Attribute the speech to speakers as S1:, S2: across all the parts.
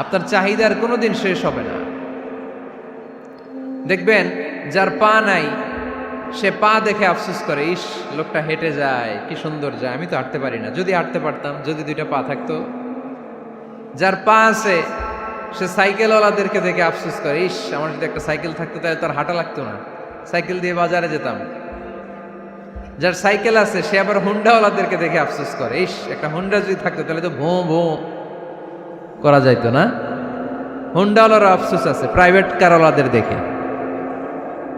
S1: আপনার চাহিদার কোনোদিন শেষ হবে না। দেখবেন যার পা নাই সে পা দেখে আফসোস করে, ইস লোকটা হেঁটে যায়, কি সুন্দর যায়, আমি তো হাঁটতে পারি না, যদি হাঁটতে পারতাম, যদি দুইটা পা থাকতো। যার পা আছে সে সাইকেলওয়ালাদেরকে দেখে আফসোস করে, ইস আমার যদি একটা সাইকেল থাকতো তাহলে তার হাঁটা লাগতো না, সাইকেল দিয়ে বাজারে যেতাম। যার সাইকেল আছে সে আবার হুন্ডাওয়ালাদেরকে দেখে আফসোস করে, ইস একটা হুন্ডা যদি থাকতো তাহলে তো ভোঁ ভোঁ করা যাইতো না। হুন্ডাওয়ালারও আফসোস আছে প্রাইভেট কারওয়ালাদের দেখে,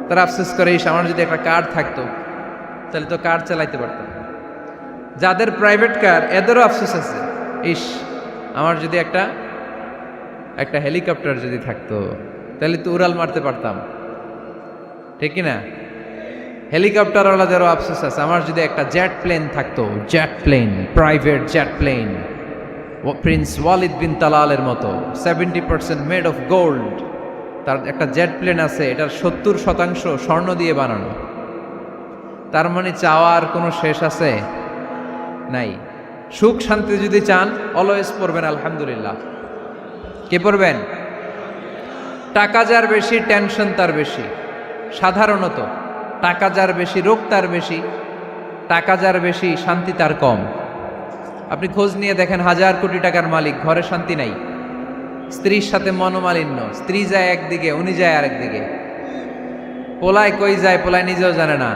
S1: তারা আফসোস করে, ইস আমার যদি একটা কার থাকতো তাহলে তো কার চালাইতে পারতাম। যাদের প্রাইভেট কার এদেরও আফসোস আছে, ইস আমার যদি একটা হেলিকপ্টার যদি থাকতো তাহলে তো উড়াল মারতে পারতাম, ঠিক কিনা? হেলিকপ্টারওয়ালাদেরও আফসোস আছে, আমার যদি একটা জেট প্লেন থাকতো, jet plane, private jet plane, prince Walid bin তালালের মতো 70% মেড অফ গোল্ড, তার একটা জেট প্লেন আছে, এটার 70% স্বর্ণ দিয়ে বানানো। তার মানে চাওয়ার কোনো শেষ আছে নাই। সুখ শান্তি যদি চান অলওয়েজ পড়বেন আলহামদুলিল্লাহ। কে পড়বেন? টাকা যার বেশি টেনশন তার বেশি। সাধারণত টাকা যার বেশি রোগ তার বেশি, টাকা যার বেশি শান্তি তার কম। আপনি খোঁজ নিয়ে দেখেন, 1000 কোটি টাকার মালিক, ঘরে শান্তি নাই, স্ত্রীর সাথে মনোমালিন্য, স্ত্রী যায় একদিকে উনি যায় আরেকদিকে, পোলায় কই যায় পোলায় নিজেও জানে না,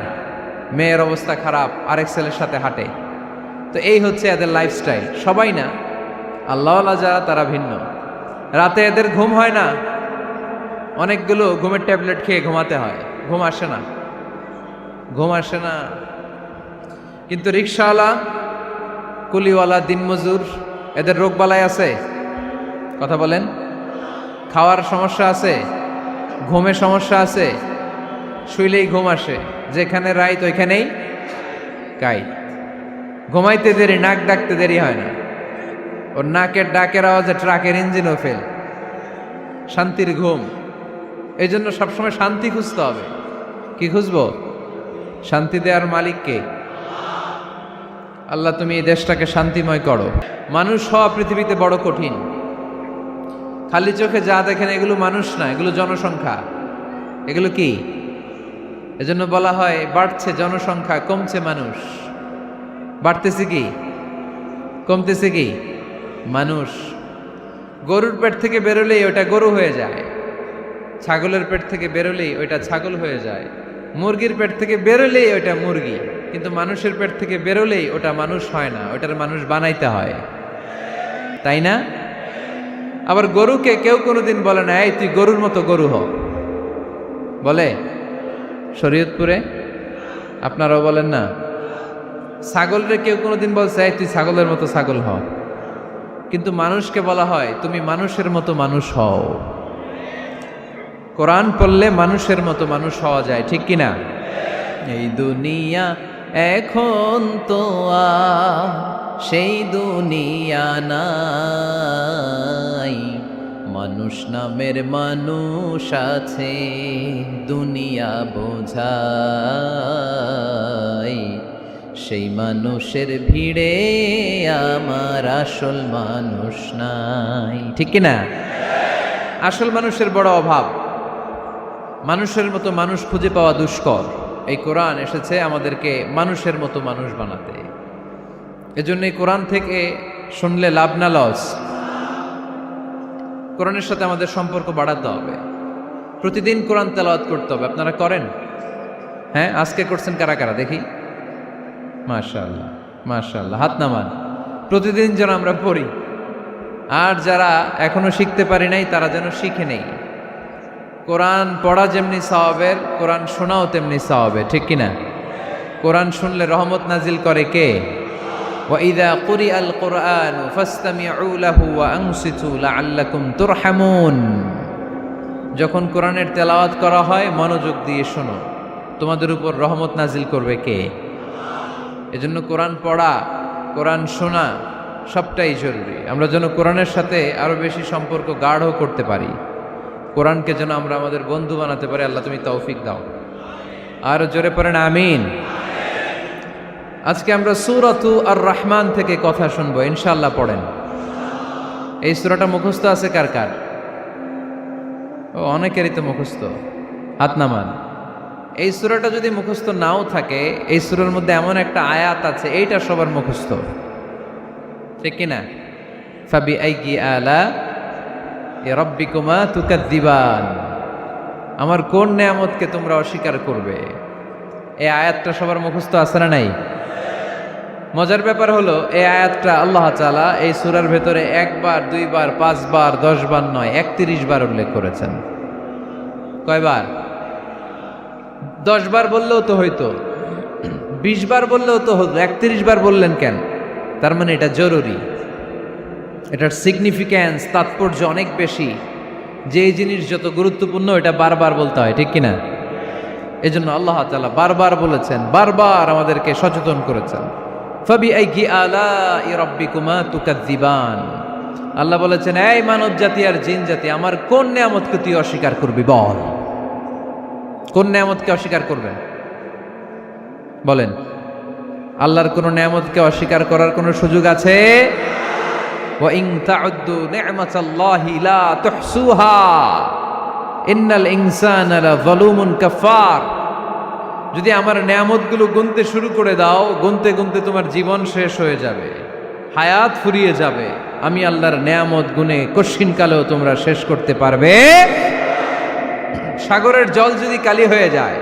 S1: মেয়ের অবস্থা খারাপ, আরেক ছেলের সাথে হাঁটে। তো এই হচ্ছে এদের লাইফস্টাইল। সবাই না, আল্লাহওয়ালা যারা তারা ভিন্ন। রাতে এদের ঘুম হয় না, অনেকগুলো ঘুমের ট্যাবলেট খেয়ে ঘুমাতে হয়, ঘুম আসে না, ঘুম আসে না। কিন্তু রিক্সাওয়ালা, কুলিওয়ালা, দিনমজুর, এদের রোগবালাই আছে? কথা বলেন। খাওয়ার সমস্যা আছে, ঘুমের সমস্যা আছে, শুইলেই ঘুম আসে, যেখানে রাইত ওইখানেই কাই। ঘুমাইতে দেরি, নাক ডাকতে দেরি হয় না, ওর নাকের ডাকের আওয়াজে ট্রাকের ইঞ্জিনও ফেল। শান্তির ঘুম। এই জন্য সবসময় শান্তি খুঁজতে হবে। কি খুঁজবো? শান্তি দেওয়ার মালিককে। আল্লাহ তুমি এই দেশটাকে শান্তিময় করো। মানুষ হওয়া পৃথিবীতে বড় কঠিন। খালি চোখে যা দেখেন এগুলো মানুষ না, এগুলো জনসংখ্যা। এগুলো কি? এজন্য বলা হয় বাড়ছে জনসংখ্যা, কমছে মানুষ। বাড়তেছে কি, কমতেছে কি? মানুষ। গরুর পেট থেকে বেরোলেই ওটা গরু হয়ে যায়, ছাগলের পেট থেকে বেরোলেই ওইটা ছাগল হয়ে যায়, মুরগির পেট থেকে বেরোলেই ওইটা মুরগি। কিন্তু মানুষের পেট থেকে বেরোলেই ওটা মানুষ হয় না, ওটার মানুষ বানাইতে হয়, তাই না? আবার গরুকে কেউ কোনোদিন বলে না, এই তুই গরুর মতো গরু হ, বলে? শরীয়তপুরে আপনারাও বলেন না? ছাগলরে কেউ কোনোদিন বলছে, এই তুই ছাগলের মতো ছাগল হ। কিন্তু মানুষকে বলা হয় তুমি মানুষের মতো মানুষ হও। কোরআন পড়লে মানুষের মতো মানুষ হওয়া যায়, ঠিক কিনা? এই দুনিয়া এখন তো সেই দুনিয়া নাই, মানুষ নামের মানুষ আছে, দুনিয়া বোঝাই, সেই মানুষের ভিড়ে আমার আসল মানুষ নাই, ঠিক কিনা? আসল মানুষের বড় অভাব, মানুষের মতো মানুষ খুঁজে পাওয়া দুষ্কর। এই কোরআন এসেছে আমাদেরকে মানুষের মতো মানুষ বানাতে। এজন্য এই কোরআন থেকে শুনলে লাভ না লস? কোরআনের সাথে আমাদের সম্পর্ক বাড়াতে হবে। প্রতিদিন কোরআন তেলাওয়াত করতে হবে। আপনারা করেন? হ্যাঁ, আজকে করছেন কারা কারা দেখি? মাশাআল্লাহ, মাশাআল্লাহ, হাত নামান। প্রতিদিন যেন আমরা পড়ি, আর যারা এখনো শিখতে পারি নাই তারা যেন শিখে নেই। কোরআন পড়া যেমনি সওয়াবের, কোরআন শোনাও তেমনি সওয়াবের, ঠিক কিনা? কোরআন শুনলে রহমত নাজিল করে কে? ওয়াইদা কুরিআল কুরআন ফাসতামিউ লাহু ওয়া আনসিতু লাআল্লাকুম তুরহামুন। যখন কোরআনের তেলাওয়াত করা হয় মনোযোগ দিয়ে শোনো, তোমাদের উপর রহমত নাজিল করবে কে? এজন্য কোরআন পড়া, কোরআন শোনা সবটাই জরুরি। আমরা যেন কোরআনের সাথে আরো বেশি সম্পর্ক গাঢ় করতে পারি, কোরআনকে যেন আমরা আমাদের বন্ধু বানাতে পারি। আল্লাহ তুমি তৌফিক দাও। আর জোরে পড়েন আমিন। আজকে আমরা সূরাতু আর রহমান থেকে কথা শুনবো ইনশাআল্লাহ। পড়েন। এই সূরাটা মুখস্থ আছে কার কার? ও অনেকেরই তো মুখস্থ, হাত নামান। এই সূরাটা যদি মুখস্থ নাও থাকে, এই সূরার মধ্যে এমন একটা আয়াত আছে এইটা সবার মুখস্থ, ঠিক কিনা? ফাবি আইয়ি আলা রাব্বিকুমা তুকাদ্দিবান, আমার কোন নেয়ামতকে তোমরা অস্বীকার করবে। এই আয়াতটা সবার মুখস্থ আছে না নাই? মজার ব্যাপার হলো এই আয়াতটা আল্লাহ তাআলা এই সূরার ভেতরে একবার, দুইবার, 5 বার, 10 বার নয়, 31 বার উল্লেখ করেছেন। কয়বার? 10 বার বললেও তো হইতো, 20 বার বললেও তো হতো, 31 বার বললেন কেন? তার মানে এটা জরুরি, এটার সিগনিফিক্যান্স, তাৎপর্য অনেক বেশি। যে জিনিস যত গুরুত্বপূর্ণ এটা বারবার বলতে হয়, ঠিক কিনা? এজন্য আল্লাহ তাআলা বারবার বলেছেন, বারবার আমাদেরকে সচেতন করেছেন। ফাবিআইয়ি আলাই রাব্বিকুমা তুকাদ্দিবান, আল্লাহ বলেছেন, এই মানব জাতি আর জিন জাতি, আমার কোন নেয়ামতকে তুই অস্বীকার করবি বল। কোন নেয়ামতকে অস্বীকার করবেন বলেন? আল্লাহর কোন নেয়ামতকে অস্বীকার করার কোন সুযোগ আছে? ওয়া ইন তাউদ্দু নি'মাতাল্লাহি লা তুহসুহা ইন্নাল ইনসানা লাযালুমুন কাফার। যদি আমার নেয়ামতগুলো গুনতে শুরু করে দাও, গুনতে গুনতে তোমার জীবন শেষ হয়ে যাবে, হায়াত ফুরিয়ে যাবে। আমি আল্লাহর নেয়ামত গুনে কশিন কালেও তোমরা শেষ করতে পারবে। সাগরের জল যদি কালি হয়ে যায়,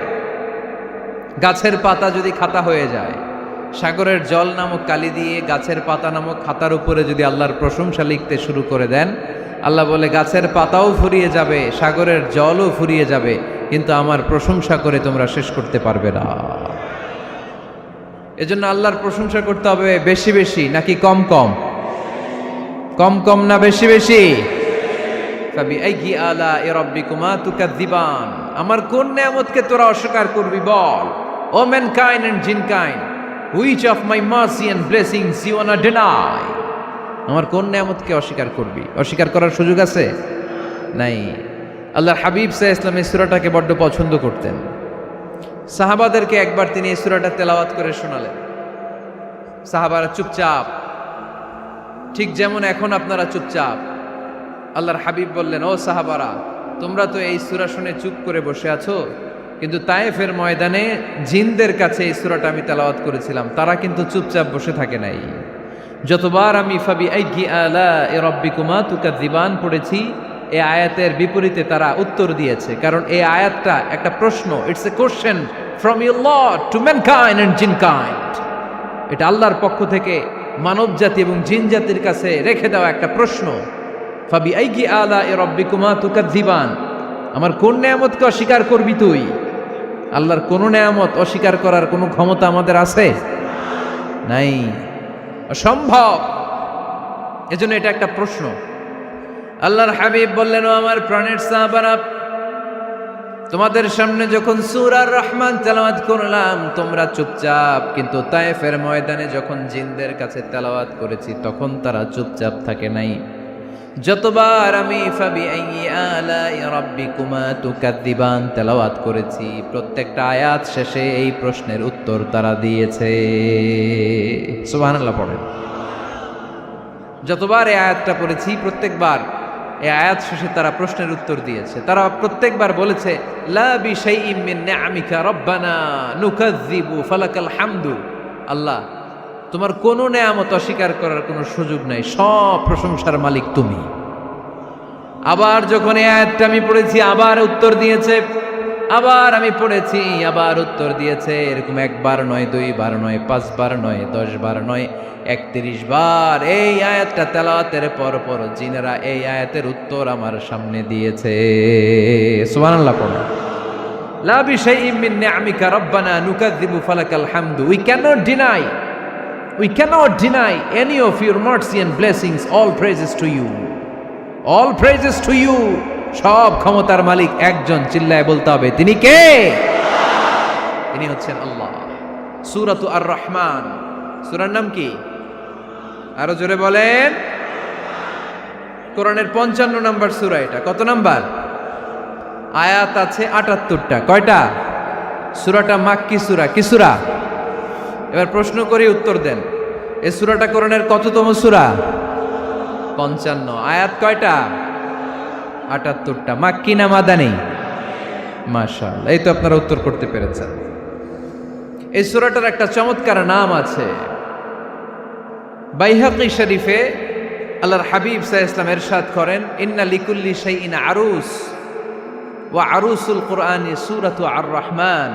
S1: গাছের পাতা যদি খাতা হয়ে যায়, সাগরের জল নামক কালি দিয়ে গাছের পাতা নামক খাতার উপরে যদি আল্লাহর প্রশংসা লিখতে শুরু করে দেন, আল্লাহ বলে গাছের পাতাও ফুরিয়ে যাবে, সাগরের জলও ফুরিয়ে যাবে, কিন্তু আমার প্রশংসা করে তোমরা শেষ করতে পারবে না। এজন্য আল্লাহর প্রশংসা করতে হবে বেশি বেশি নাকি কম কম? কম কম না বেশি বেশি? ফাবিআইয়ি আলাই রাব্বিকুমা তুকাদ্দিবান, আমার কোন নেয়ামতকে তোরা অস্বীকার করবি বল। O mankind and jinnkind, which of my mercy and blessings you wanna deny? আমার কোন নেয়ামতকে অস্বীকার করবি? অস্বীকার করার সুযোগ আছে? নাই। আল্লাহর হাবিব সাল্লাল্লাহু আলাইহি ওয়াসাল্লাম এই সূরাটাকে বড্ড পছন্দ করতেন। সাহাবাদেরকে একবার তিনি এই সূরাটা তেলাওয়াত করে শোনালেন। সাহাবারা চুপচাপ, ঠিক যেমন এখন আপনারা চুপচাপ। আল্লাহর হাবিব বললেন, ও সাহাবারা, তোমরা তো এই সূরা শুনে চুপ করে বসে আছো, কিন্তু তায়েফের ময়দানে জিনদের কাছে এই সূরাটা আমি তেলাওয়াত করেছিলাম, তারা কিন্তু চুপচাপ বসে থাকে নাই। যতবার আমি ফাবিআইয়ি আলাই রাব্বিকুমা তুকাদ্দিবান পড়েছি, এই আয়াতের বিপরীতে তারা উত্তর দিয়েছে, কারণ এই আয়াতটা একটা প্রশ্ন। It's a question from your lord to mankind and jinnkind. এটা আল্লাহর পক্ষ থেকে মানব জাতি এবং জিন জাতির কাছে রেখে দেওয়া একটা প্রশ্ন। ফাবিআইয়ি আলাই রাব্বিকুমা তুকাদ্দিবান, আমার কোন নেয়ামতকে অস্বীকার করবি তুই? আল্লাহর কোন নেয়ামত অস্বীকার করার কোনো ক্ষমতা আমাদের আছে? নাই, অসম্ভব। এজন্য এটা একটা প্রশ্ন। আল্লাহর হাবিব বললেন, ও আমার প্রাণের সাহাবারা, তোমাদের সামনে যখন সূরা রহমান তেলাওয়াত করলাম তোমরা চুপচাপ, কিন্তু তায়েফের ময়দানে যখন জিনদের কাছে তেলাওয়াত করেছি তখন তারা চুপচাপ থাকে নাই। যতবার আমি ফাবিআইয়ি আলাই রাব্বিকুমা তুকাদ্দিবান তেলাওয়াত করেছি, প্রত্যেকটা আয়াত শেষে এই প্রশ্নের উত্তর তারা দিয়েছে। সুবহানাল্লাহ পড়েন। যতবার এই আয়াতটা পড়েছি প্রত্যেকবার এই আয়াত শেষে তারা প্রশ্নের উত্তর দিয়েছে। তারা প্রত্যেকবার বলেছে, লা বিশাইইম মিন নিআমিকা রাব্বানা নুকাযযিবু ফালাকাল হামদু। আল্লাহ, তোমার কোনো নেয়ামত অস্বীকার করার কোনো সুযোগ নাই, সব প্রশংসার মালিক তুমি। আবার যখন এই আয়াতটা আমি পড়েছি আবার উত্তর দিয়েছে, আবার আমি পড়েছি আবার উত্তর দিয়েছে। এরকম একবার নয়, 2 বার নয়, 5 বার নয়, 10 বার নয়, 31 বার এই আয়াতটা তেলাওয়াতের পর পর জিনেরা এই আয়াতের উত্তর আমার সামনে দিয়েছে। সুবহানাল্লাহ পড়ো। লা বিশাইইম মিন নিআমিকা রাব্বানা নুকাযযিবু ফালাকাল হামদু। We cannot deny any of your mercy and blessings. All praises to you. All praises to you. সব ক্ষমতার মালিক একজন, চিল্লায় বলতে হবে, তিনি কে? তিনি হচ্ছেন আল্লাহ। সূরাতু আর রহমান, সূরার নাম কি? আরো জোরে বলেন। কোরআনের 55 নম্বর সূরা এটা। কত নাম্বার? আয়াত আছে 78টা। কয়টা? সূরাটা মাক্কি সূরা। কি সূরা? এবার প্রশ্ন করি, উত্তর দেন। এই সূরাটা কোরআনের কততম সূরা? 55। আয়াত কয়টা? 78টা। মাক্কি না মাদানী? মাশাআল্লাহ, এই তো আপনারা উত্তর করতে পেরেছেন। এই সূরাটার একটা চমৎকার নাম আছে। বাইহাকী শরীফে আল্লাহর হাবিব সাল্লাল্লাহু আলাইহি ওয়াসাল্লাম ইরশাদ করেন, ইন্না লিকুল্লি শাইইন আরুস ওয়া আরুসুল কুরআনি সূরাতু আর-রাহমান।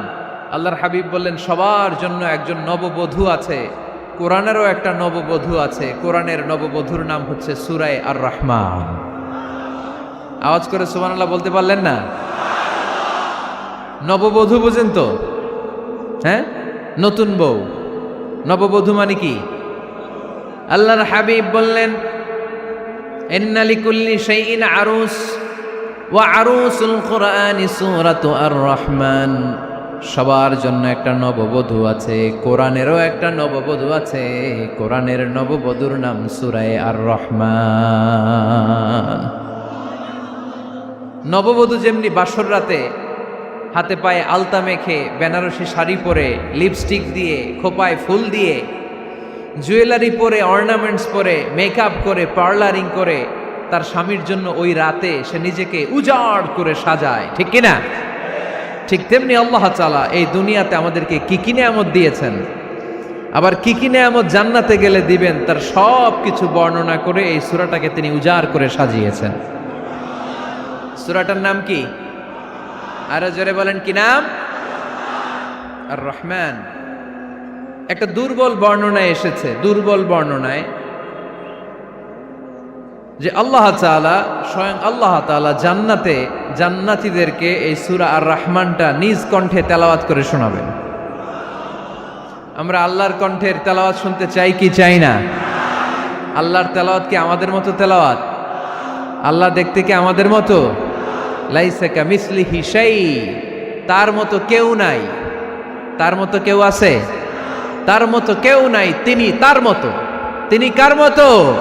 S1: আল্লাহর হাবিব বললেন, সবার জন্য একজন নববধূ আছে, কোরআনেরও একটা নববধূ আছে। কোরআনের নববধূর নাম হচ্ছে সূরা আর-রাহমান। আওয়াজ করে সুবহানাল্লাহ বলতে পারলেন না? নববধূ বুঝেন তো? হ্যাঁ, নতুন বউ। নববধূ মানে কি? আল্লাহর হাবিব বললেন, ইন্না লিকুল্লি শাইইন আরুস ওয়া আরুসুল কুরআনি সূরাতু আর-রাহমান। সবার জন্য একটা নববধূ আছে, কোরআনেরও একটা নববধূ আছে। কোরআনের নববধূর নাম সূরা আর-রাহমান। নববধূ যেমনি বাসর রাতে হাতে পায়ে আলতা মেখে, বেনারসি শাড়ি পরে, লিপস্টিক দিয়ে, খোপায় ফুল দিয়ে, জুয়েলারি পরে, অর্নামেন্টস পরে, মেকআপ করে, পার্লারিং করে তার স্বামীর জন্য ওই রাতে সে নিজেকে উজাড় করে সাজায়, ঠিক কিনা? ঠিক তেমনি আল্লাহ তাআলা এই দুনিয়াতে আমাদেরকে কি কি নেয়ামত দিয়েছেন, আবার কি কি নেয়ামত জান্নাতে গেলে দিবেন, তার সব কিছু বর্ণনা করে এই সূরাটাকে তিনি উজাড় করে সাজিয়েছেন। সূরাটার নাম কি? আরো জোরে বলেন, কি নাম? আর-রাহমান। একটা দুর্বল বর্ণনায় এসেছে, দুর্বল বর্ণনায়, যে আল্লাহ তাআলা, স্বয়ং আল্লাহ তাআলা জান্নাতে জান্নাতীদেরকে এই সূরা আর-রাহমানটা নিজ কণ্ঠে তেলাওয়াত করে শোনাবেন। আমরা আল্লাহর কণ্ঠের তেলাওয়াত শুনতে চাই কি চাই না? আল্লাহর তেলাওয়াত কি আমাদের মতো তেলাওয়াত? আল্লাহ দেখতে কি আমাদের মতো? লাইসা কামিসলিহি শাই, তার মতো কেউ নাই। তার মতো কেউ আছে? তার মতো কেউ নাই। তিনি তার মতো। তিনি কার মতো?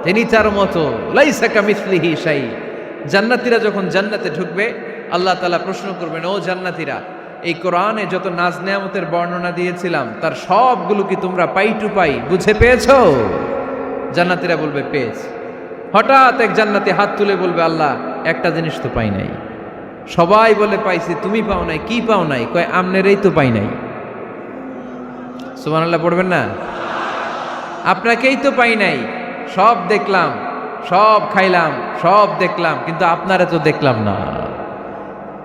S1: তিনি তার মতো। লাইসা কামিসলিহি শাই। জান্নাতীরা যখন জান্নাতে ঢুকবে, আল্লাহ তাআলা প্রশ্ন করবেন, ও জান্নাতীরা, এই কোরআনে যত নাজ নেয়ামতের বর্ণনা দিয়েছিলাম তার সবগুলো কি তোমরা পাই টু পাই বুঝে পেয়েছো? জান্নাতীরা বলবে পেয়েছি। হঠাৎ এক জান্নাতি হাত তুলে বলবে, আল্লাহ একটা জিনিস তো পাই নাই। সবাই বলে পাইছি, তুমি পাও নাই। কি পাও নাই? কয় আমনেরই তো পাই নাই। সুবহানাল্লাহ পড়বেন না? আপনাকেই তো পাই নাই। সব দেখলাম, সব খাইলাম, সব দেখলাম, কিন্তু আপনারা তো দেখলাম না।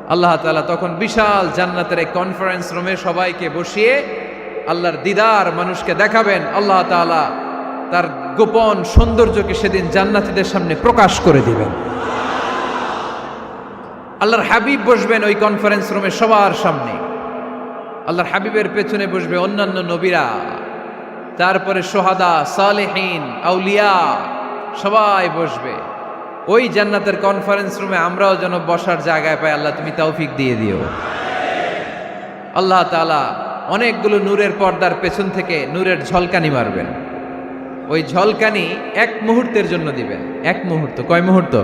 S1: আল্লাহ তাআলা তখন বিশাল জান্নাতের এক কনফারেন্স রুমে সবাইকে বসিয়ে আল্লাহর দিদার মানুষকে দেখাবেন। আল্লাহ তাআলা তার গোপন সৌন্দর্যকে সেদিন জান্নাতীদের সামনে প্রকাশ করে দিবেন। আল্লাহর হাবিব বসবেন ওই কনফারেন্স রুমে সবার সামনে। আল্লাহর হাবিবের পেছনে বসবে অন্যান্য নবীরা, তারপরে সোহাদা, সালেহীন, আউলিয়া সবাই বসবে। ওই জান্নাতের কনফারেন্স রুমে আমরাও যেন বসার জায়গায় পাই, আল্লাহ তুমি তৌফিক দিয়ে দিও। আল্লাহ তাআলা অনেকগুলো নূরের পর্দার পেছন থেকে নূরের ঝলকানি মারবেন। ওই ঝলকানি এক মুহূর্তের জন্য দিবেন। এক মুহূর্ত। কয় মুহূর্ত?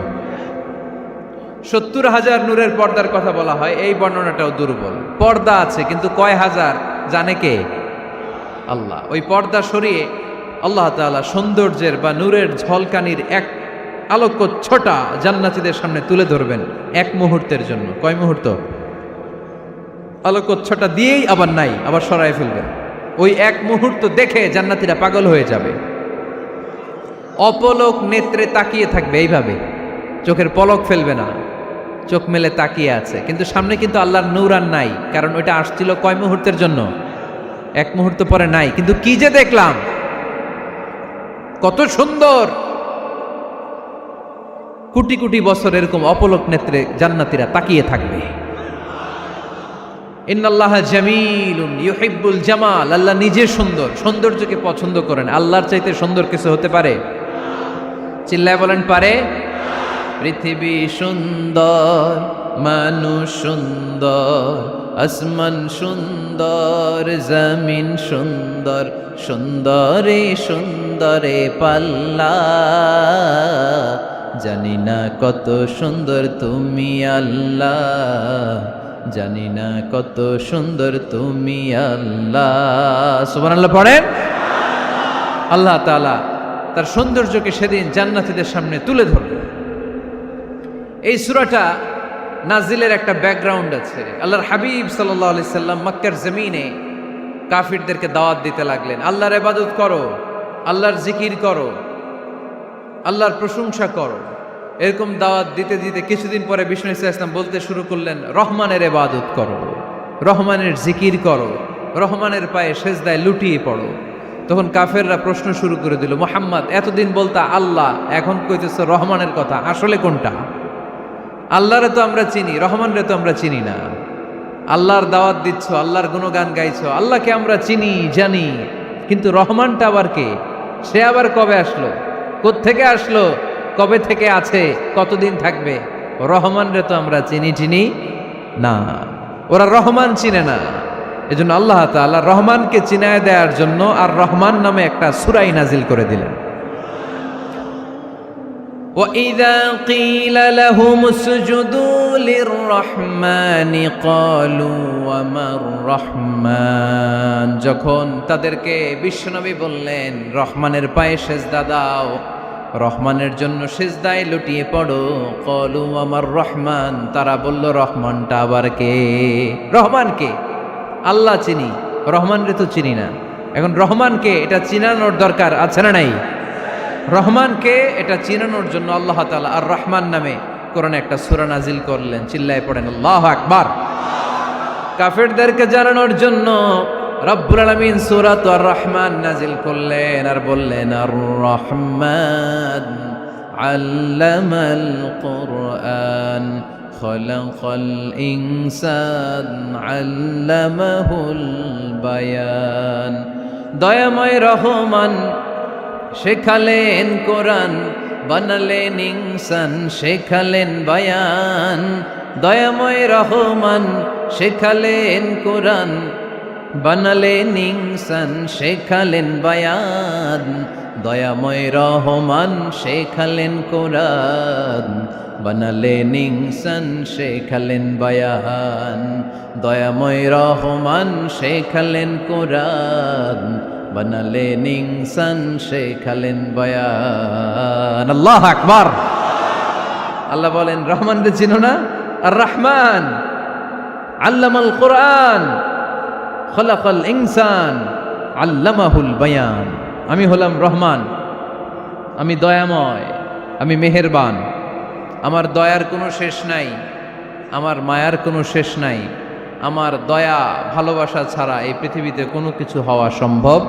S1: 70,000 নূরের পর্দার কথা বলা হয়। এই বর্ণনাটাও দুর্বল। পর্দা আছে কিন্তু কয় হাজার জানে কে? আল্লাহ। ওই পর্দা সরিয়ে আল্লাহ তাআলা সৌন্দর্যের বা নূরের ঝলকানির এক আলোকচ্ছটা জান্নাতীদের সামনে তুলে ধরবেন এক মুহূর্তের জন্য। কয় মুহূর্ত? আলোকচ্ছটা দিয়েই আবার নাই, আবার সরায় ফেলবেন। ওই এক মুহূর্ত দেখে জান্নাতীরা পাগল হয়ে যাবে, অপলক নেত্রে তাকিয়ে থাকবে। এইভাবে চোখের পলক ফেলবে না, চোখ মেলে তাকিয়ে আছে। কিন্তু সামনে কিন্তু আল্লাহর নূর আর নাই, কারণ ওইটা আসছিল কয় মুহূর্তের জন্য? এক মুহূর্ত পরে নাই। কিন্তু কি যে দেখলাম, কত সুন্দর! কোটি কোটি বছর এরকম অপলক নেত্রে জান্নাতীরা তাকিয়ে থাকবে। ইন্নাল্লাহা জামিলুন ইউহিব্বুল জামাল। আল্লাহ নিজে সুন্দর, সৌন্দর্যকে পছন্দ করেন। আল্লাহর চাইতে সুন্দর কিছু হতে পারে? চিল্লায় বলেন, পারে? পৃথিবী সুন্দর, মানুষ সুন্দর, আসমান সুন্দর, জমিন সুন্দর, সুন্দরে সুন্দরে পাল্লা। জানি না কত সুন্দর তুমি আল্লাহ, জানি না কত সুন্দর তুমি আল্লাহ। সুবহানাল্লাহ পড়েন। আল্লাহ তাআলা তার সৌন্দর্যকে সেদিন জান্নাতীদের সামনে তুলে ধরবেন। এই সূরাটা নাজিলের একটা ব্যাকগ্রাউন্ড আছে। আল্লাহর হাবিব সাল্লাল্লাহু আলাইহি সাল্লাম মক্কার জমিনে কাফিরদেরকে দাওয়াত দিতে লাগলেন, আল্লাহর ইবাদত করো, আল্লাহর জিকির করো, আল্লাহর প্রশংসা করো। এরকম দাওয়াত দিতে দিতে কিছুদিন পরে বিষ্ণু ইসলাম বলতে শুরু করলেন, রহমানের ইবাদত করো, রহমানের জিকির করো, রহমানের পায়ে সেজদায় লুটিয়ে পড়ো। তখন কাফেররা প্রশ্ন শুরু করে দিল, মুহাম্মদ এতদিন বলতা আল্লাহ, এখন কইতেছ রহমানের কথা, আসলে কোনটা? আল্লাহরে তো আমরা চিনি, রহমানরে তো আমরা চিনি না। আল্লাহর দাওয়াত দিচ্ছ, আল্লাহর গুণগান গাইছো, আল্লাহকে আমরা চিনি জানি, কিন্তু রহমানটা আবার কে? সে আবার কবে আসলো, কোত্থেকে আসলো, কবে থেকে আছে, কতদিন থাকবে? রহমানরে তো আমরা চিনি না। ওরা রহমান চিনে না। এজন্য আল্লাহ তাআলা রহমানকে চিনায় দেওয়ার জন্য আর রহমান নামে একটা সূরা নাজিল করে দিলেন। وَإِذَا قِيلَ لَهُمُ اسْجُدُوا لِلرَّحْمَنِ قَالُوا وَمَا الرَّحْمَنُ, যখন তাদেরকে বিশ্বনবী বললেন রহমানের পায়ে সেজদা দাও, রহমানের জন্য সেজদায় লুটিয়ে পড়ো, ক্বালু আমার রহমান, তারা বলল রহমানটা আবার কে? রহমান কে? আল্লাহ চিনি, রহমানরে তো চিনি না। এখন রহমানকে এটা চিনানোর দরকার আছে না নাই? রহমানকে এটা চিনানোর জন্য আল্লাহ তাআলা আর রহমান নামে কোরআনে একটা সূরা নাজিল করলেন। চিল্লায় পড়েন আল্লাহু আকবার। কাফেরদেরকে জানানোর জন্য রব্বুল আলামিন সূরাত আর রহমান নাজিল করলেন আর বললেন, আর রহমান আল্লামাল কুরআন খলাকাল ইনসান আল্লামাহুল বায়ান। দয়াময় রহমান শেখালেন কোরআন, বানালেন ইনসান শেখালেন বায়ান। দয়াময় রহমান শেখালেন কোরআন, বানালেন ইনসান শেখালেন বায়ান। দয়াময় রহমান শেখালেন কোরআন, বানালেন ইনসান শেখালেন বায়ান। দয়াময় রহমান শেখালেন কোরআন, বানালেন ইনসান শেখালেন বায়ান। আল্লাহু আকবার। আল্লাহ বলেন রহমানকে চিনো না? আর রহমান আল্লামাল কোরআন খলাকাল ইনসান আল্লামাহুল বায়ান। আমি হলাম রহমান, আমি দয়াময়, আমি মেহেরবান। আমার দয়ার কোনো শেষ নাই, আমার মায়ার কোনো শেষ নাই। আমার দয়া ভালোবাসা ছাড়া এই পৃথিবীতে কোনো কিছু হওয়া সম্ভব।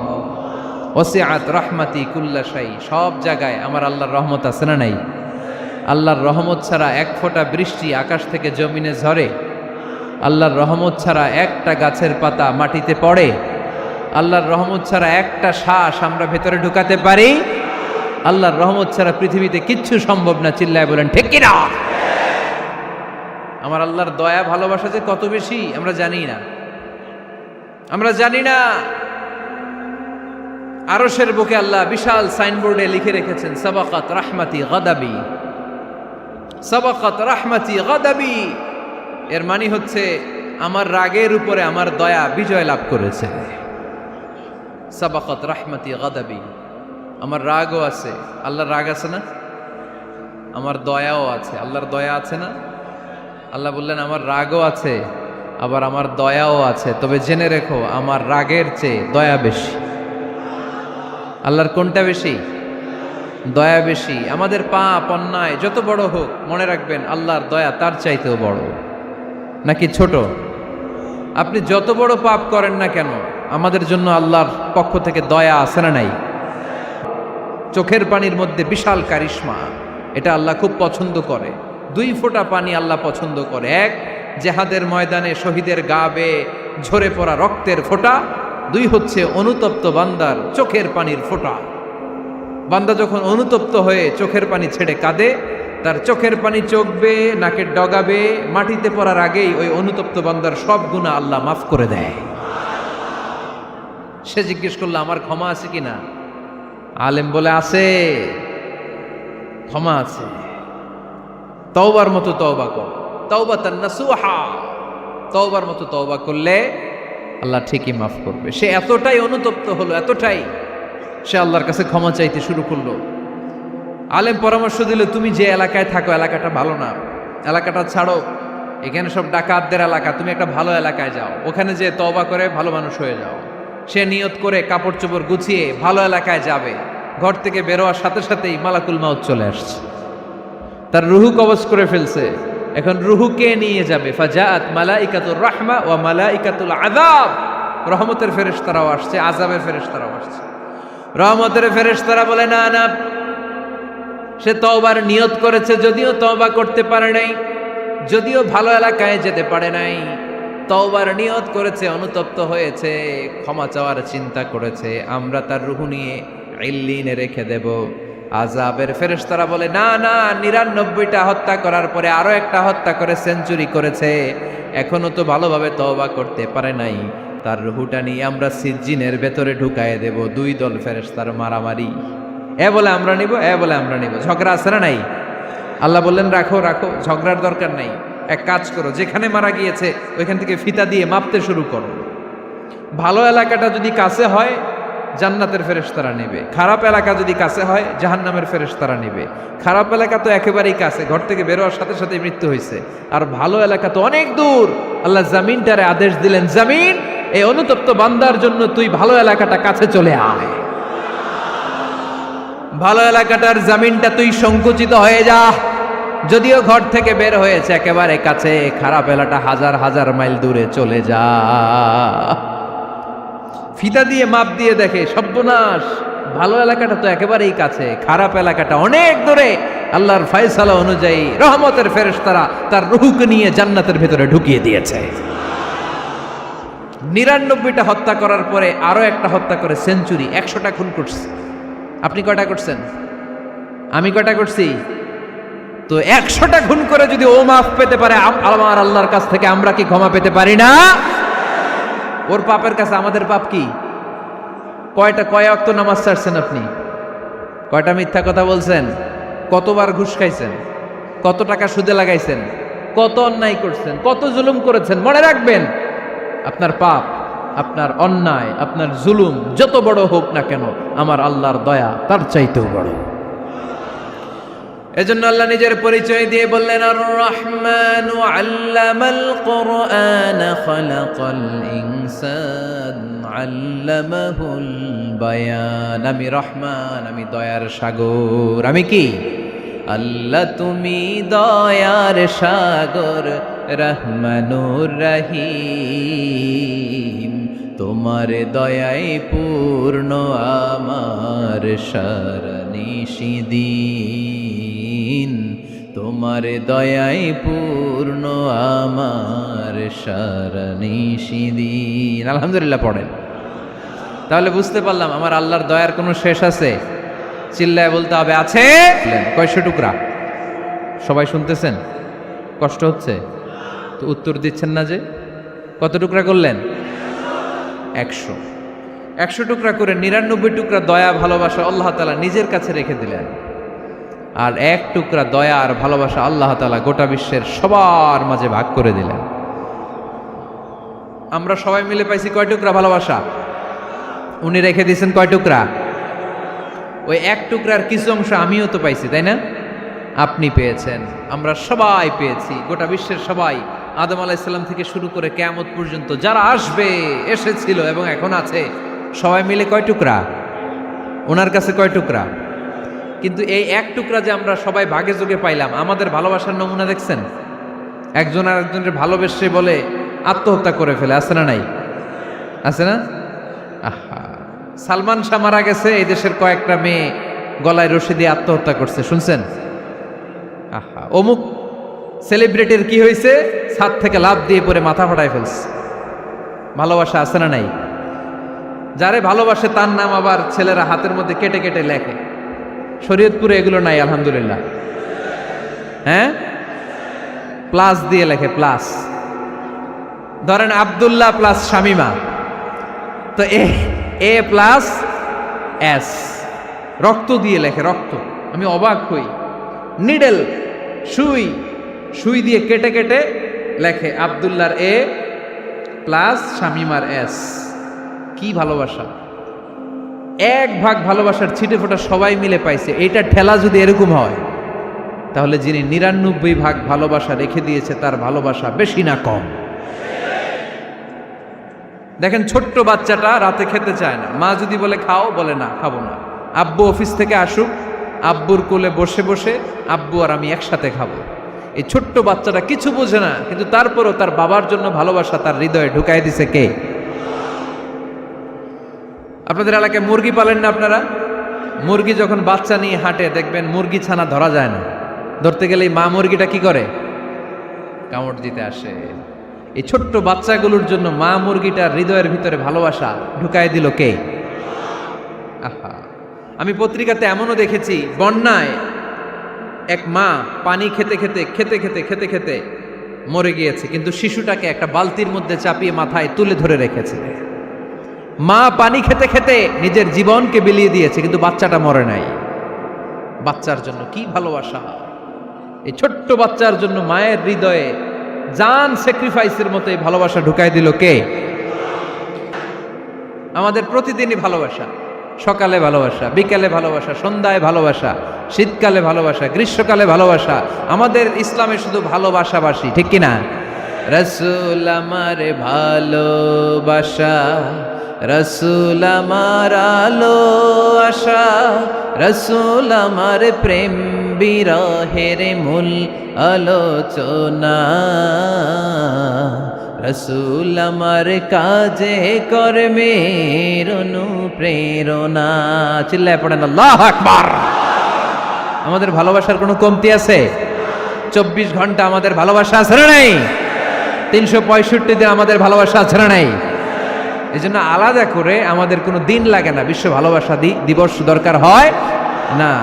S1: ওয়াসিআত রাহমাতি কুল্লা শাই, সব জায়গায় আমার আল্লাহর রহমত আছে না নাই? আল্লাহর রহমত ছাড়া এক ফোঁটা বৃষ্টি আকাশ থেকে জমিনে ঝরে? আল্লাহর রহমত ছাড়া একটা গাছের পাতা মাটিতে পড়ে? আল্লাহর রহমত ছাড়া একটা শ্বাস আমরা ভেতরে ঢুকাতে পারি? আল্লাহর রহমত ছাড়া পৃথিবীতে কিচ্ছু সম্ভব না। চিল্লায় বলেন ঠিক কি না? আমার আল্লাহর দয়া ভালোবাসা যে কত বেশি আমরা জানি না, আমরা জানি না। আরশের বুকে আল্লাহ বিশাল সাইনবোর্ডে লিখে রেখেছেন, সাবাকাত রাহমাতি গাদাবি, সাবাকাত রাহমাতি গাদাবি। এর মানে হচ্ছে আমার রাগের উপরে আমার দয়া বিজয় লাভ করেছে। সাবাকাত রাহমাতি গাদাবি, আমার রাগও আছে, আল্লাহর রাগ আছে না? আমার দয়াও আছে, আল্লাহর দয়া আছে না? আল্লাহ বললেন আমার রাগও আছে, আবার আমার দয়াও আছে, তবে জেনে রেখো আমার রাগের চেয়ে দয়া বেশি। আল্লাহর কোনটা বেশি? দয়া বেশি। আমাদের পাপ অন্যায় যত বড় হোক, মনে রাখবেন আল্লাহর দয়া তার চাইতেও বড়। নাকি ছোট? আপনি যত বড় পাপ করেন না কেন, আমাদের জন্য আল্লাহর পক্ষ থেকে দয়া আছে না নাই? চোখের পানির মধ্যে বিশাল কারিশমা, এটা আল্লাহ খুব পছন্দ করে। 2 ফোঁটা পানি আল্লাহ পছন্দ করে। এক, জেহাদের ময়দানে শহীদের গা বেয়ে ঝরে পড়া রক্তের ফোঁটা। 2 হচ্ছে অনুতপ্ত বান্দার চোখের পানির ফোঁটা। বান্দা যখন অনুতপ্ত হয়ে চোখের পানি ছেড়ে কাঁদে, তার চোখের পানি চোখ বেয়ে নাকের ডগা বেয়ে মাটিতে পড়ার আগেই ওই অনুতপ্ত বান্দার সব গুনাহ আল্লাহ মাফ করে দেয়। সে জিজ্ঞেস করলো আমার ক্ষমা আছে কিনা? আলেম বলে আছে, ক্ষমা আছে। তওবার মতো তওবা কর, তাওবাতান নাসুহা, তওবার মতো তওবা করলে আল্লাহ ঠিকই মাফ করবে। সে এতটাই অনুতপ্ত হলো, এতটাই সে আল্লাহর কাছে ক্ষমা চাইতে শুরু করলো। আলেম পরামর্শ দিল, তুমি যে এলাকায় থাকো এলাকাটা ভালো না, এলাকাটা ছাড়ো, এখানে সব ডাকাতদের এলাকা, তুমি একটা ভালো এলাকায় যাও, ওখানে যে তওবা করে ভালো মানুষ হয়ে যাও। সে নিয়ত করে কাপড় চোপড় গুছিয়ে ভালো এলাকায় যাবে, ঘর থেকে বেরোয়ার সাথে সাথেই মালাকুল মাউত চলে আসছে, তার রুহু কবজ করে ফেলছে। এখন রুহু কে নিয়ে যাবে? ফাজাআত মালাইকাতুর রাহমা ওয়া মালাইকাতুল আযাব, রহমতের ফেরেশতারাও আসছে, আযাবের ফেরেশতারাও আসছে। রহমতের ফেরেশতারা বলে না না, সে তওবার নিয়ত করেছে, যদিও তওবা করতে পারে নাই, যদিও ভালো এলাকায় যেতে পারে নাই, তওবার নিয়ত করেছে, অনুতপ্ত হয়েছে, ক্ষমা চাওয়ার চিন্তা করেছে, আমরা তার রুহু নিয়ে ইল্লিনে রেখে দেব। আযাবের ফেরেশতারা বলে না না, ৯৯টা হত্যা করার পরে আরো একটা হত্যা করে সেঞ্চুরি করেছে, এখনো তো ভালোভাবে তওবা করতে পারে নাই, তার রুহুটা নিয়ে আমরা সিজ্জিনের ভেতরে ঢুকায়ে দেব। দুই দল ফেরেশতার মারামারি, এ বলে আমরা নিব, এ বলে আমরা নিব, ঝগড়া আছে না নাই? আল্লাহ বললেন রাখো রাখো, ঝগড়ার দরকার নাই, এক কাজ করো, যেখানে মারা গিয়েছে ওইখান থেকে ফিতা দিয়ে মাপতে শুরু করো। ভালো এলাকাটা যদি কাছে হয় জান্নাতের ফেরেশতারা নেবে, খারাপ এলাকা যদি কাছে হয় জাহান্নামের ফেরেশতারা নেবে। খারাপ এলাকা তো একেবারেই কাছে, ঘর থেকে বেরোয়ার সাথে সাথে মৃত্যু হয়েছে, আর ভালো এলাকা তো অনেক দূর। আল্লাহ জামিনটারে আদেশ দিলেন, জামিন এই অনুতপ্ত বান্দার জন্য তুই ভালো এলাকাটা কাছে চলে আয়, ভালো এলাকাটার জামিনটা তুই সংকুচিত হয়ে যা, যদিও ঘর থেকে বের হয়েছে একেবারে কাছে, খারাপ এলাকা হাজার হাজার মাইল দূরে চলে যা। ফিতা দিয়ে মাপ দিয়ে দেখে, সর্বনাশ, ভালো এলাকাটা তো একেবারেই কাছে, খারাপ এলাকাটা অনেক দূরে। আল্লাহর ফয়সালা অনুযায়ী রহমতের ফেরেশতারা তার রূহকে নিয়ে জান্নাতের ভেতরে ঢুকিয়ে দিয়েছে। ৯৯টা হত্যা করার পরে আরো একটা হত্যা করে সেঞ্চুরি, ১০০টা খুন করছে। আপনি কয়টা করছেন? আমি কয়টা করছি? তো ১০০টা খুন করে যদি ও মাফ পেতে পারে আমার আল্লাহর কাছ থেকে, আমরা কি ক্ষমা পেতে পারি না? ওর পাপের কাছে আমাদের পাপ কি? কয় ওয়াক্ত নামাজ ছাড়ছেন আপনি? কয়টা মিথ্যা কথা বলছেন? কতবার ঘুষ খাইছেন? কত টাকা সুদে লাগাইছেন? কত অন্যায় করছেন? কত জুলুম করেছেন? মনে রাখবেন, আপনার পাপ, আপনার অন্যায়, আপনার জুলুম যত বড় হোক না কেন, আমার আল্লাহর দয়া তার চাইতেও বড়। এজন্য আল্লাহ নিজের পরিচয় দিয়ে বললেন, আর রহমান আল্লামাল কুরআন খালাকাল ইনসান আল্লামাহুল বায়ান। আমি রহমান, আমি দয়ার সাগর। আমি কি? আল্লাহ তুমি দয়ার সাগর, রহমানুর রহিম, তোমার দয়ায় পূর্ণ আমার সারানিশিদিন, তোমার দয়ায় পূর্ণ আমার সারানিশিদিন। আলহামদুলিল্লাহ পড়েন। তাহলে বুঝতে পারলাম আমার আল্লাহর দয়ার কোনো শেষ আছে? চিল্লায় বলতে হবে আছে। কয়শো টুকরা? সবাই শুনতেছেন? কষ্ট হচ্ছে তো উত্তর দিচ্ছেন না যে? কত টুকরা করলেন? ১০০। ১০০ টুকরা করে ৯৯ টুকরা দয়া ভালোবাসা আল্লাহ তাআলা নিজের কাছে রেখে দিলেন, আর ১ টুকরা দয়া আর ভালোবাসা আল্লাহ তাআলা গোটা বিশ্বের সবার মাঝে ভাগ করে দিলেন। আমরা সবাই মিলে পাইছি কয় টুকরা ভালোবাসা? উনি রেখে দিয়েছেন কয় টুকরা? ওই ১ টুকরার কিছু অংশ আমিও তো পাইছি, তাই না? আপনি পেয়েছেন, আমরা সবাই পেয়েছি, গোটা বিশ্বের সবাই, আদম আলাইহিস সালাম থেকে শুরু করে কিয়ামত পর্যন্ত যারা আসবে, এসেছিল এবং এখন আছে, সবাই মিলে কয় টুকরা? ওনার কাছে কয় টুকরা? কিন্তু এই ১ টুকরা যে আমরা সবাই ভাগে যোগে পাইলাম, আমাদের ভালোবাসার নমুনা দেখছেন? একজন আর একজনের ভালোবেসে বলে আত্মহত্যা করে ফেলে, আছে না নাই? আছে না? আহা, সালমান শাহ মারা গেছে, এই দেশের কয়েকটা মেয়ে গলায় রশি দিয়ে আত্মহত্যা করছে, শুনছেন? আহা, অমুক সেলিব্রিটির কি হয়েছে, ছাদ থেকে লাফ দিয়ে পরে মাথা ফাটায় ফেলছে। ভালোবাসা আছে না নাই? যারে ভালোবাসে তার নাম আবার ছেলেরা হাতের মধ্যে কেটে কেটে লেখে। শরীয়তপুরে এগুলো নাই আলহামদুলিল্লাহ। হ্যাঁ, প্লাস দিয়ে লেখে, প্লাস। ধরেন আব্দুল্লাহ প্লাস শামিমা, তো এ প্লাস এস, রক্ত দিয়ে লেখে, রক্ত। আমি অবাক হই, নিডেল, সুই দিয়ে কেটে কেটে লেখে আব্দুল্লাহর এ প্লাস শামিমার এস। কি ভালোবাসা! এক ভাগ ভালোবাসার ছিটে ফোটা সবাই মিলে পাইছে, এইটা ঠেলা যদি এরকম হয়, তাহলে যিনি ৯৯ ভাগ ভালোবাসা রেখে দিয়েছে তার ভালোবাসা বেশি না কম? দেখেন ছোট্ট বাচ্চাটা রাতে খেতে চায় না, মা যদি বলে খাও, বলে না খাবো না। আব্বু অফিস থেকে আসুক, আব্বুর কোলে বসে বসে আব্বু আর আমি একসাথে খাবো। এই ছোট্ট বাচ্চাটা কিছু বোঝে না, কিন্তু তারপরও তার বাবার জন্য ভালোবাসা তার হৃদয়ে ঢুকাই দিছে কে? আপনাদের এলাকায় মুরগি পালেন না আপনারা? মুরগি যখন বাচ্চা নিয়ে হাঁটে দেখবেন মুরগি ছানা ধরা যায় না, ধরতে গেলে মা মুরগিটা কি করে? কামড় দিতে আসে। এই ছোট্ট বাচ্চাগুলোর জন্য মা মুরগিটার হৃদয়ের ভিতরে ভালোবাসা ঢুকাই দিল কে? আহা, আমি পত্রিকাতে এমনও দেখেছি, বন্যায় এক মা পানি খেতে খেতে খেতে খেতে খেতে খেতে মরে গিয়েছে, কিন্তু শিশুটাকে একটা বালতির মধ্যে চাপিয়ে মাথায় তুলে ধরে রেখেছে। মা পানি খেতে খেতে নিজের জীবনকে বিলিয়ে দিয়েছে, কিন্তু বাচ্চাটা মরে নাই। বাচ্চার জন্য কি ভালোবাসা! এই ছোট্ট বাচ্চার জন্য মায়ের হৃদয়ে জান স্যাক্রিফাইসের মতো এই ভালোবাসা ঢুকাই দিল কে? আমাদের প্রতিদিনই ভালোবাসা, সকালে ভালোবাসা, বিকালে ভালোবাসা, সন্ধ্যায় ভালোবাসা, শীতকালে ভালোবাসা, গ্রীষ্মকালে ভালোবাসা। আমাদের ইসলামে শুধু ভালোবাসাবাসী, ঠিক কিনা? রাসূল আমার ভালোবাসা, রাসূল আমার আলো আশা, রাসূল আমার প্রেম বিরহের মূল আলোচনা, রাসূল আমার কাজে কর্মের অনুপ্রেরণা। চিল্লায় পড়েন আল্লাহু আকবার। আমাদের ভালোবাসার কোনো কমতি আছে? 24 ঘন্টা আমাদের ভালোবাসা আছে না নাই? 365 দিন আমাদের ভালোবাসা আছে না নাই? এই জন্য আলাদা করে আমাদের কোনো দিন লাগে না, বিশ্ব ভালোবাসা দিবস দরকার হয় না।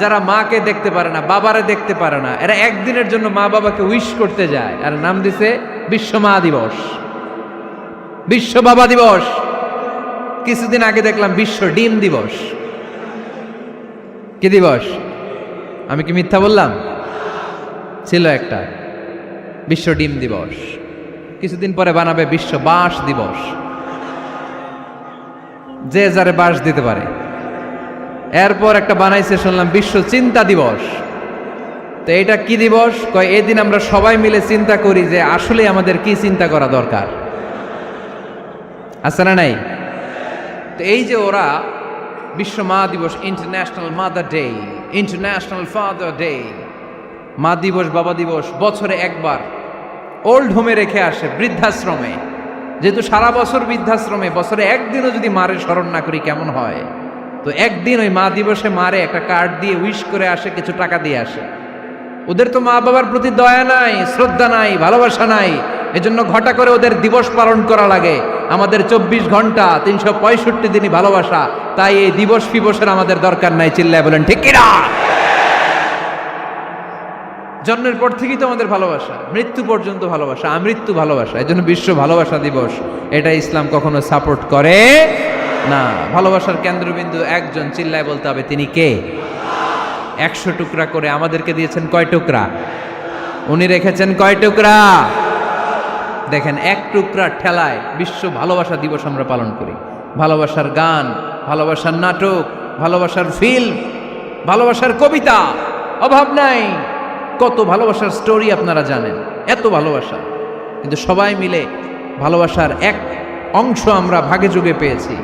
S1: যারা মাকে দেখতে পারে না, বাবারে দেখতে পারে না, এরা একদিনের জন্য মা বাবাকে উইশ করতে যায়, আর নাম দিছে বিশ্ব মা দিবস, বিশ্ব বাবা দিবস। কিছুদিন আগে দেখলাম বিশ্ব ডিম দিবস। কি দিবস? আমি কি মিথ্যা বললাম? ছিল একটা বিশ্ব ডিম দিবস। কিছুদিন পরে বানাবে বিশ্ব বাঁশ দিবস, যে যারে বাঁশ দিতে পারে। এরপর একটা বানাইছে শুনলাম বিশ্ব চিন্তা দিবস। তো এটা কি দিবস? কয় এদিন আমরা সবাই মিলে চিন্তা করি যে আসলে আমাদের কি চিন্তা করা দরকার, আছে না নাই? তো এই যে ওরা বিশ্ব মা দিবস, international mother day, international father day, মা দিবস, বাবা দিবস বছরে একবার ওল্ড হোমে রেখে আসে, বৃদ্ধাশ্রমে। যেহেতু সারা বছর বৃদ্ধাশ্রমে, বছরে একদিনও যদি মারে স্মরণ না করি কেমন হয়? তো একদিন ওই মা দিবসে মারে একটা কার্ড দিয়ে উইশ করে আসে, কিছু টাকা দিয়ে আসে। ওদের তো মা বাবার প্রতি দয়া নাই, শ্রদ্ধা নাই, ভালোবাসা নাই, এজন্য ঘটা করে ওদের দিবস পালন করা লাগে। আমাদের 24 ঘন্টা 365 দিনই ভালোবাসা, তাই এই দিবস ফিবসের আমাদের দরকার নাই। চিল্লায় বলেন ঠিক কিনা? জন্মের পর থেকেই তো আমাদের ভালোবাসা, মৃত্যু পর্যন্ত ভালোবাসা, আমৃত্যু ভালোবাসা। এই জন্য বিশ্ব ভালোবাসা দিবস, এটা ইসলাম কখনো সাপোর্ট করে না। ভালোবাসার কেন্দ্রবিন্দু একজন, চিল্লায় বলতে হবে তিনি কে? 100 টুকরা করে আমাদেরকে দিয়েছেন কয় টুকরা? উনি রেখেছেন কয় টুকরা? দেখেন, এক টুকরা ঠেলায় বিশ্ব ভালোবাসা দিবস আমরা পালন করি। ভালোবাসার গান, ভালোবাসার নাটক, ভালোবাসার ফিল্ম, ভালোবাসার কবিতা, অভাব নাই। কত ভালোবাসার স্টোরি আপনারা জানেন, এত ভালোবাসা। কিন্তু সবাই মিলে ভালোবাসার এক অংশ আমরা ভাগে যোগে পেয়েছি।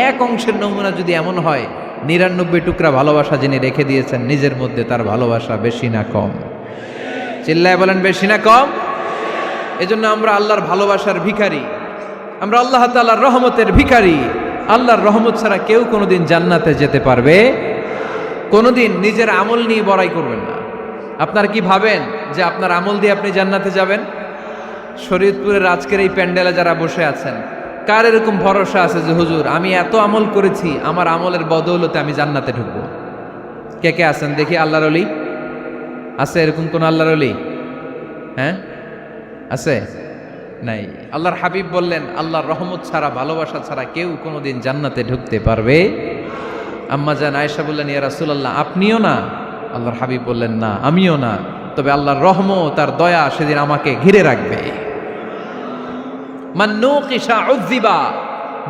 S1: এক অংশের নমুনা যদি এমন হয়, 99 টুকরা ভালোবাসা যিনি রেখে দিয়েছেন নিজের মধ্যে, তার ভালোবাসা বেশি না কম? চিল্লায় বলেন বেশি না কম? এজন্য আমরা আল্লাহর ভালোবাসার ভিখারি, আমরা আল্লাহ তাআলার রহমতের ভিখারি। আল্লাহর রহমত ছাড়া কেউ কোনোদিন জান্নাতে যেতে পারবে? কোনোদিন নিজের আমল নিয়ে বড়াই করবেন না। আপনার কি ভাবেন যে আপনার আমল দিয়ে আপনি জান্নাতে যাবেন? শরীয়তপুরের আজকের এই প্যান্ডেলে যারা বসে আছেন, কার এরকম ভরসা আছে যে হুজুর আমি এত আমল করেছি, আমার আমলের বদৌলতে আমি জান্নাতে ঢুকবো? কে কে আছেন দেখি? আল্লাহর ওলি আছে? এরকম কোন আল্লাহর ওলি? হ্যাঁ, আছে? নাই। আল্লাহর হাবিব বললেন, আল্লাহর রহমত ছাড়া, ভালোবাসা ছাড়া কেউ কোনোদিন জান্নাতে ঢুকতে পারবে? আম্মা জান আয়েশা বললেন, ইয়া রাসূলুল্লাহ আপনিও না? আল্লাহর হাবিব বললেন, না আমিও না, তবে আল্লাহর রহমত আর দয়া সেদিন আমাকে ঘিরে রাখবে। মান নুকিশা উযিবা,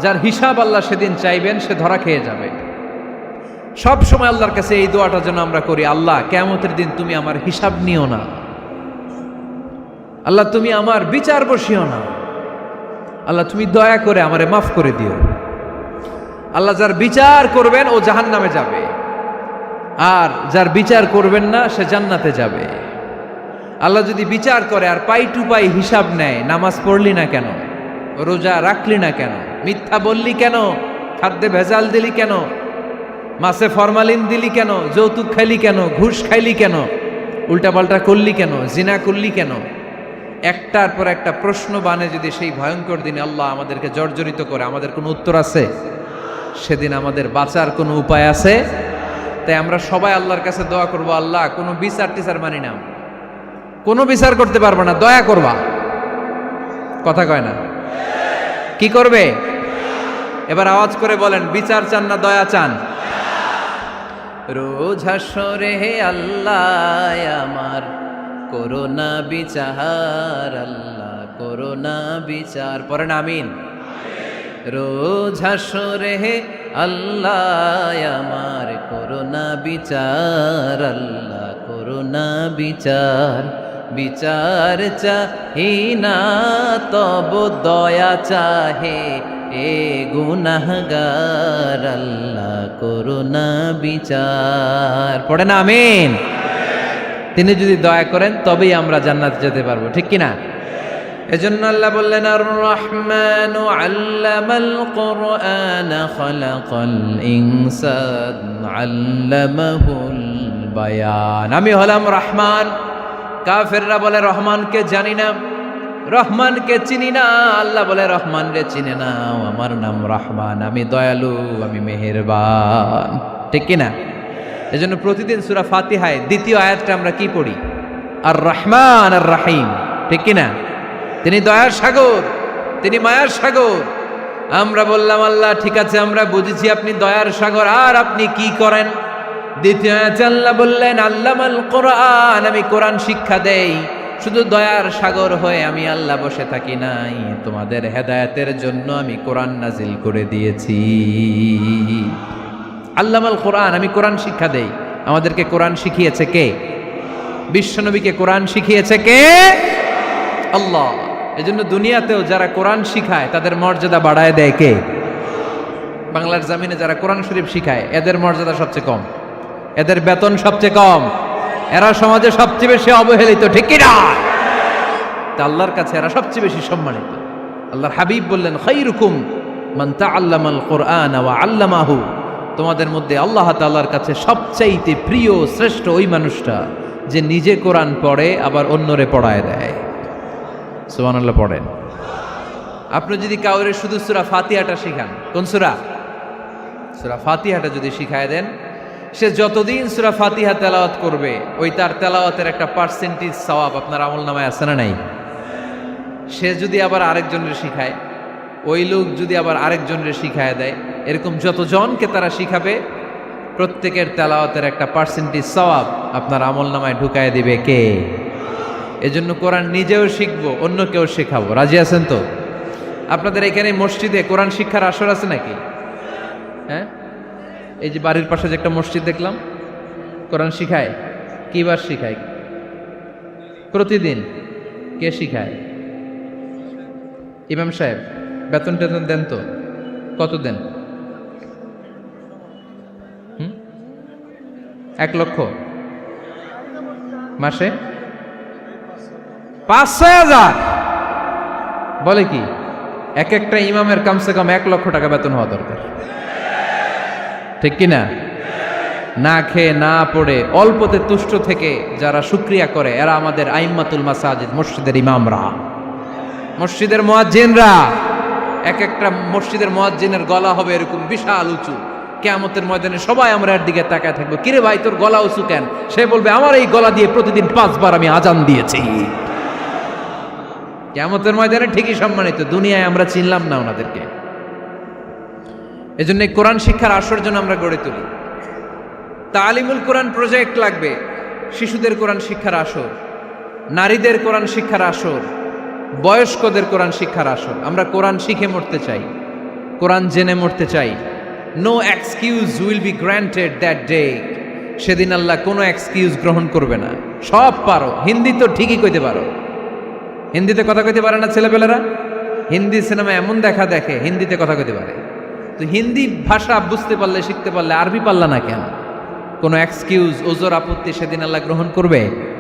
S1: যার হিসাব আল্লাহ সেদিন চাইবেন সে ধরা খেয়ে যাবে। সব সময় আল্লাহর কাছে এই দোয়াটা যেন আমরা করি, আল্লাহ কিয়ামতের দিন তুমি আমার হিসাব নিও না, আল্লাহ তুমি আমার বিচার বসিও না, আল্লাহ তুমি দয়া করে আমারে মাফ করে দিও। আল্লাহ যার বিচার করবেন ও জাহান্নামে যাবে, আর যার বিচার করবেন না সে জান্নাতে যাবে। আল্লাহ যদি বিচার করে আর পাই টু পাই হিসাব নেয়, নামাজ পড়লি না কেন, রোজা রাখলি না কেন, মিথ্যা বললি কেন, খাদ্যে ভেজাল দিলি কেন, মাছে ফরমালিন দিলি কেন, যৌতুক খাইলি কেন, ঘুষ খাইলি কেন, উল্টাপাল্টা করলি কেন, জিনা করলি কেন, একটার পর একটা প্রশ্ন বানে যদি সেই ভয়ঙ্কর দিনে আল্লাহ আমাদেরকে জর্জরিত করে, আমাদের কোনো উত্তর আছে? সেদিন আমাদের বাঁচার কোনো উপায় আছে? তাই আমরা সবাই আল্লাহর কাছে দোয়া করব, আল্লাহ কোনো বিচার টিচার মানি না, কোনো বিচার করতে পারবো না, দয়া করবা। কথা কয় না? কি করবে? এবার আওয়াজ করে বলেন, বিচার চান না দয়া চান? রোজ হাসরে হে আল্লাহ আমার করোনা বিচার, আল্লাহ করোনা বিচার, পড়েন আমিন। রোজ হাসরে হে আল্লাহ আমার করোনা বিচার, আল্লাহ করোনা বিচার, বিচার চাহি না তব দয়া চাহে এ গুনাহগার, আল্লাহ করোনা বিচার, পড়েন আমিন। তিনি যদি দয়া করেন তবেই আমরা জান্নাতে যেতে পারবো, ঠিক কিনা? এজন্য আল্লাহ বললেন, আর রহমানু আল্লামাল কুরআন খালাকাল ইনসান আল্লামাহুল বায়ান। আমি হলাম রহমান। কাফেররা বলে রহমানকে জানি না, রহমানকে চিনি না। আল্লাহ বলে রহমান রে চিনে না, আমার নাম রহমান, আমি দয়ালু, আমি মেহেরবান, ঠিক কিনা? এজন্য প্রতিদিন সূরা ফাতিহায় দ্বিতীয় আয়াতটা আমরা কি পড়ি? আর রহমান আর রাহিম, ঠিক কিনা? তিনি দয়ার সাগর, তিনি মায়ার সাগর। আমরা বললাম, আল্লাহ ঠিক আছে আমরা বুঝেছি আপনি দয়ার সাগর, আর আপনি কি করেন? দ্বিতীয় আয়াতে আল্লাহ বললেন, আল্লামাল কোরআন, আমি কোরআন শিক্ষা দেই। শুধু দয়ার সাগর হয়ে আমি আল্লাহ বসে থাকি নাই, তোমাদের হেদায়েতের জন্য আমি কোরআন নাজিল করে দিয়েছি। আল্লামাল কোরআন, আমি কোরআন শিক্ষা দেই। আমাদেরকে কোরআন শিখিয়েছে কে? বিশ্বনবীকে কোরআন শিখিয়েছে কে? আল্লাহ। এজন্য দুনিয়াতেও যারা কোরআন শিখায় তাদের মর্যাদা বাড়ায় দেয় কে? বাংলার জমিনে যারা কোরআন শরীফ শিখায় এদের মর্যাদা সবচেয়ে কম, এদের বেতন সবচেয়ে কম, এরা সমাজে সবচেয়ে বেশি অবহেলিত, ঠিক কি না? তা আল্লাহর কাছে এরা সবচেয়ে বেশি সম্মানিত। আল্লাহর হাবিব বললেন, খায়রুকুম মান তাআল্লামাল কুরআন ওয়া আল্লামাহু, তোমাদের মধ্যে আল্লাহ তাআলার কাছে সবচাইতে প্রিয় শ্রেষ্ঠ ওই মানুষটা যে নিজে কোরআন পড়ে আবার অন্যরে পড়ায় দেয়। সুবহানাল্লাহ পড়েন। আপনি যদি কাউরে শুধু সূরা ফাতিহাটা শিখান, কোন সূরা? সূরা ফাতিহাটা যদি শিখায় দেন, সে যতদিন সূরা ফাতিহা তেলাওয়াত করবে ওই তার তেলাওয়াতের একটা পার্সেন্টেজ সওয়াব আপনার আমলনামায় আছে না নাই? সে যদি আবার আরেকজনের শিখায়, ওই লোক যদি আবার আরেকজনের শিখায় দেয়, এরকম যতজনকে তারা শিখাবে প্রত্যেকের তেলাওয়াতের একটা পার্সেন্টেজ সওয়াব আপনার আমলনামায় ঢুকায় দিবে কে? এজন্য কোরআন নিজেও শিখবো, অন্যকেও শেখাবো। রাজি আছেন তো? আপনাদের এখানে মসজিদে কোরআন শিক্ষার আসর আছে নাকি? হ্যাঁ, এই যে বাড়ির পাশে যে একটা মসজিদ দেখলাম, কোরআন শিখায়। কিবার শিখায়? প্রতিদিন। কে শিখায়? ইমাম সাহেব। বেতন টেতন দেন তো? কত দেন? 1 লক্ষ মাসে? 5-6 হাজার? বলে কি? এক একটা ইমামের কমসে কম 1 লক্ষ টাকা বেতন হওয়া দরকার, ঠিক কিনা? না খেয়ে না পড়ে অল্পতে তুষ্ট থেকে যারা শুকরিয়া করে এরা আমাদের আইম্মাতুল মাসাজিদ, মসজিদের ইমামরা, মসজিদের মুয়াজ্জিনরা। এক একটা মসজিদের মুয়াজ্জিনের গলা হবে এরকম বিশাল উঁচু। কিয়ামতের ময়দানে সবাই আমরা এর দিকে তাকায় থাকবো, কিরে ভাই তোর গলা উঁচু কেন? সে বলবে, আমার এই গলা দিয়ে প্রতিদিন 5 বার আমি আজান দিয়েছি। কিয়ামতের ময়দানে ঠিকই সম্মানিত, দুনিয়ায় আমরা চিনলাম না ওনাদেরকে। এজন্য কোরআন শিক্ষার আসর জন্য আমরা গড়ে তুলি। তালিমুল কোরআন প্রজেক্ট লাগবে, শিশুদের কোরআন শিক্ষার আসর, নারীদের কোরআন শিক্ষার আসর, বয়স্কদের কোরআন শিক্ষার আসর। আমরা কোরআন শিখে মরতে চাই, কোরআন জেনে মরতে চাই। No excuse will be granted that day. সেদিন আল্লাহ কোনো এক্সকিউজ গ্রহণ করবে না। সব পারো, হিন্দি তো ঠিকই কইতে পারো। হিন্দিতে কথা কইতে পারে না ছেলেপেলেরা? হিন্দি সিনেমা এমন দেখা দেখে হিন্দিতে কথা কইতে পারে। তো হিন্দি ভাষা বুঝতে পারলে, শিখতে পারলে, আরবি পারলা না কেন? কোনো এক্সকিউজ, ওজোর, আপত্তি সেদিন আল্লাহ গ্রহণ করবে?